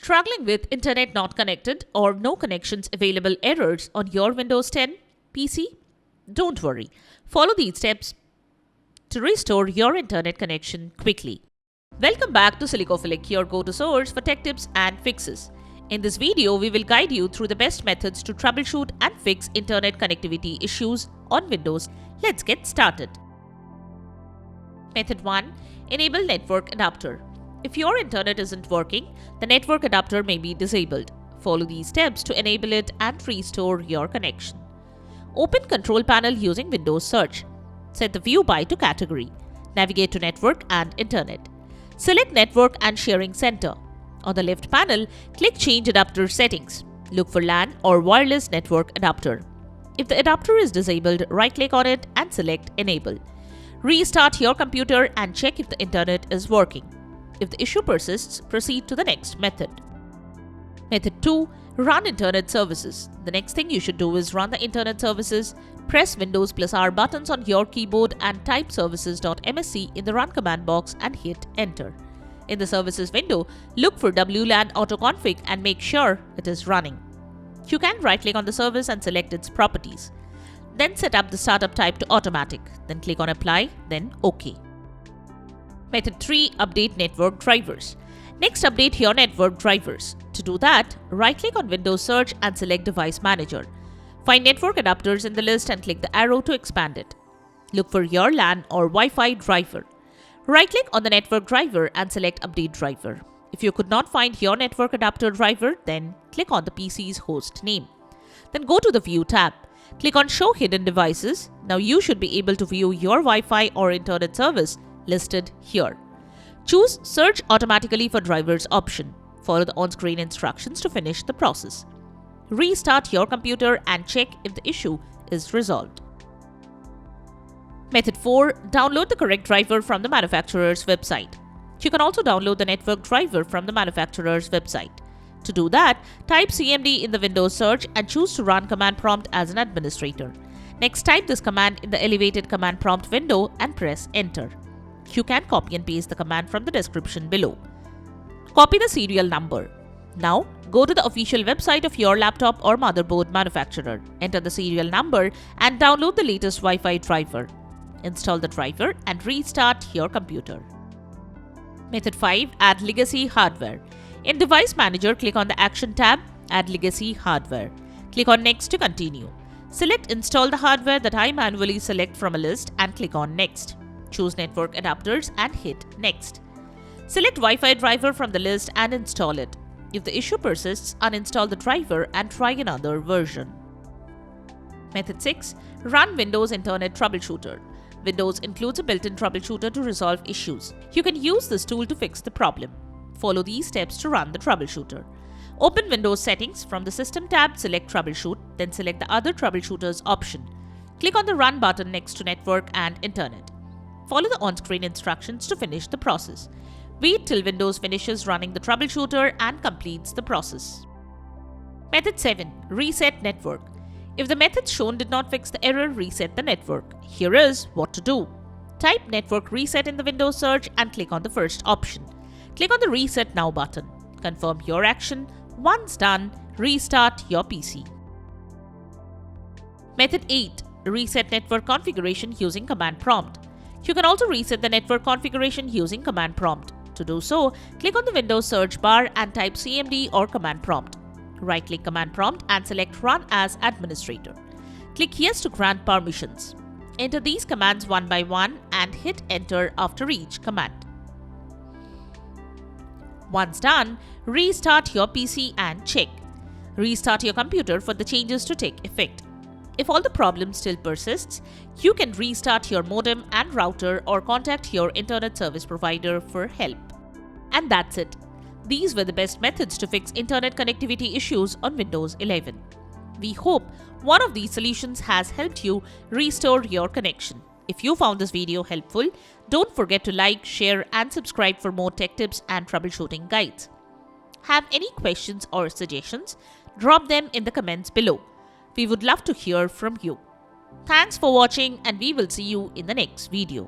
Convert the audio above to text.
Struggling with internet not connected or no connections available errors on your Windows 10 PC? Don't worry. Follow these steps to restore your internet connection quickly. Welcome back to Silicophilic, your go-to source for tech tips and fixes. In this video, we will guide you through the best methods to troubleshoot and fix internet connectivity issues on Windows. Let's get started. Method 1. Enable network adapter. If your internet isn't working, the network adapter may be disabled. Follow these steps to enable it and restore your connection. Open Control Panel using Windows Search. Set the view by to category. Navigate to Network and Internet. Select Network and Sharing Center. On the left panel, click Change Adapter Settings. Look for LAN or Wireless Network Adapter. If the adapter is disabled, right-click on it and select Enable. Restart your computer and check if the internet is working. If the issue persists, proceed to the next method. Method 2. Run Internet Services. The next thing you should do is run the Internet Services. Press Windows plus R buttons on your keyboard and type services.msc in the Run command box and hit Enter. In the Services window, look for WLAN autoconfig and make sure it is running. You can right-click on the service and select its properties. Then set up the startup type to automatic. Then click on Apply, then OK. Method 3. Update network drivers. Next, update your network drivers. To do that, right-click on Windows Search and select Device Manager. Find network adapters in the list and click the arrow to expand it. Look for your LAN or Wi-Fi driver. Right-click on the network driver and select Update Driver. If you could not find your network adapter driver, then click on the PC's host name. Then go to the View tab. Click on Show Hidden Devices. Now you should be able to view your Wi-Fi or internet service listed here. Choose Search Automatically for Drivers option. Follow the on-screen instructions to finish the process. Restart your computer and check if the issue is resolved. Method 4. Download the correct driver from the manufacturer's website. You can also download the network driver from the manufacturer's website. To do that, type CMD in the Windows search and choose to run command prompt as an administrator. Next, type this command in the elevated command prompt window and press Enter. You can copy and paste the command from the description below. Copy the serial number. Now, go to the official website of your laptop or motherboard manufacturer. Enter the serial number and download the latest Wi-Fi driver. Install the driver and restart your computer. Method 5. Add legacy hardware. In Device Manager, click on the Action tab, Add legacy hardware. Click on Next to continue. Select Install the hardware that I manually select from a list and click on Next. Choose Network Adapters and hit Next. Select Wi-Fi driver from the list and install it. If the issue persists, uninstall the driver and try another version. Method 6. Run Windows Internet Troubleshooter. Windows includes a built-in troubleshooter to resolve issues. You can use this tool to fix the problem. Follow these steps to run the troubleshooter. Open Windows Settings from the System tab, select Troubleshoot, then select the Other Troubleshooters option. Click on the Run button next to Network and Internet. Follow the on-screen instructions to finish the process. Wait till Windows finishes running the troubleshooter and completes the process. Method 7. Reset network. If the method shown did not fix the error, reset the network. Here is what to do. Type Network Reset in the Windows search and click on the first option. Click on the Reset Now button. Confirm your action. Once done, restart your PC. Method 8. Reset network configuration using command prompt. You can also reset the network configuration using command prompt. To do so, click on the Windows search bar and type CMD or command prompt. Right-click command prompt and select Run as Administrator. Click Yes to grant permissions. Enter these commands one by one and hit Enter after each command. Once done, restart your PC and check. Restart your computer for the changes to take effect. If all the problem still persists, you can restart your modem and router or contact your internet service provider for help. And that's it. These were the best methods to fix internet connectivity issues on Windows 11. We hope one of these solutions has helped you restore your connection. If you found this video helpful, don't forget to like, share and subscribe for more tech tips and troubleshooting guides. Have any questions or suggestions? Drop them in the comments below. We would love to hear from you. Thanks for watching and we will see you in the next video.